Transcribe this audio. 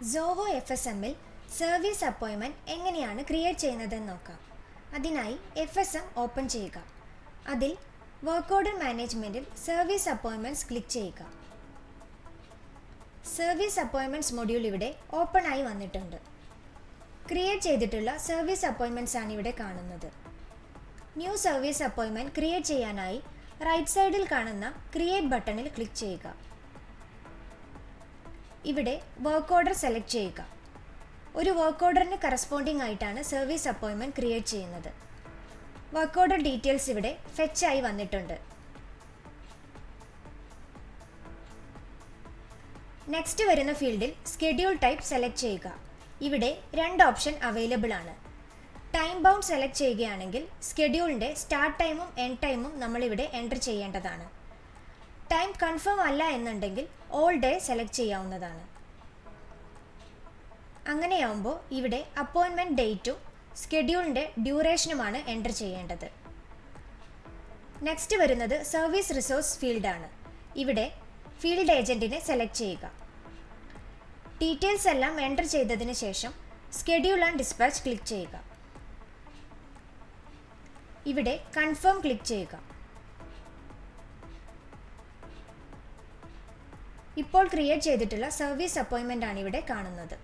സോഹോ FSMൽ service appointment എങ്ങനെയാണ് create ചെയ്യുന്നതെന്ന് നോക്കാം. അതിനായി FSM ഓപ്പൺ ചെയ്യുക. അതിൽ വർക്ക് ഓർഡർ മാനേജ്മെൻറ്റിൽ സർവീസ് അപ്പോയിൻമെൻറ്റ്സ് ക്ലിക്ക് ചെയ്യുക. സർവീസ് അപ്പോയിൻമെൻറ്റ്സ് മൊഡ്യൂൾ ഇവിടെ ഓപ്പൺ ആയി വന്നിട്ടുണ്ട്. ക്രിയേറ്റ് ചെയ്തിട്ടുള്ള സർവീസ് അപ്പോയിൻമെൻറ്റ്സ് ആണ് ഇവിടെ കാണുന്നത്. ന്യൂ സർവീസ് അപ്പോയിൻമെൻറ്റ് ക്രിയേറ്റ് ചെയ്യാനായി റൈറ്റ് സൈഡിൽ കാണുന്ന ക്രിയേറ്റ് ബട്ടണിൽ ക്ലിക്ക് ചെയ്യുക. ഇവിടെ വർക്ക് ഓർഡർ സെലക്ട് ചെയ്യുക. ഒരു വർക്ക് ഓർഡറിന് കറസ്പോണ്ടിങ് ആയിട്ടാണ് സർവീസ് അപ്പോയിൻമെൻറ്റ് ക്രിയേറ്റ് ചെയ്യുന്നത്. വർക്ക് ഓർഡർ ഡീറ്റെയിൽസ് ഇവിടെ ഫെച്ച് ആയി വന്നിട്ടുണ്ട്. നെക്സ്റ്റ് വരുന്ന ഫീൽഡിൽ സ്കെഡ്യൂൾ ടൈപ്പ് സെലക്ട് ചെയ്യുക. ഇവിടെ രണ്ട് ഓപ്ഷൻ അവൈലബിൾ ആണ്. ടൈം ബൗണ്ട് സെലക്ട് ചെയ്യുകയാണെങ്കിൽ സ്കെഡ്യൂളിൻ്റെ സ്റ്റാർട്ട് ടൈമും എൻഡ് ടൈമും നമ്മളിവിടെ എൻ്റർ ചെയ്യേണ്ടതാണ്. ടൈം കൺഫേം അല്ല എന്നുണ്ടെങ്കിൽ ഓൾ ഡേ സെലക്ട് ചെയ്യാവുന്നതാണ്. അങ്ങനെയാവുമ്പോൾ ഇവിടെ അപ്പോയിൻമെൻറ്റ് ഡേറ്റും സ്കെഡ്യൂളിൻ്റെ ഡ്യൂറേഷനുമാണ് എൻ്റർ ചെയ്യേണ്ടത്. നെക്സ്റ്റ് വരുന്നത് സർവീസ് റിസോഴ്സ് ഫീൽഡാണ്. ഇവിടെ ഫീൽഡ് ഏജൻറ്റിനെ സെലക്ട് ചെയ്യുക. ഡീറ്റെയിൽസ് എല്ലാം എൻ്റർ ചെയ്തതിന് ശേഷം സ്കെഡ്യൂൾ ആൻഡ് ഡിസ്പാച്ച് ക്ലിക്ക് ചെയ്യുക. ഇവിടെ കൺഫേം ക്ലിക്ക് ചെയ്യുക. ഇപ്പോൾ ക്രിയേറ്റ് ചെയ്തിട്ടുള്ള സർവീസ് അപ്പോയിൻമെൻ്റ് ആണ് ഇവിടെ കാണുന്നത്.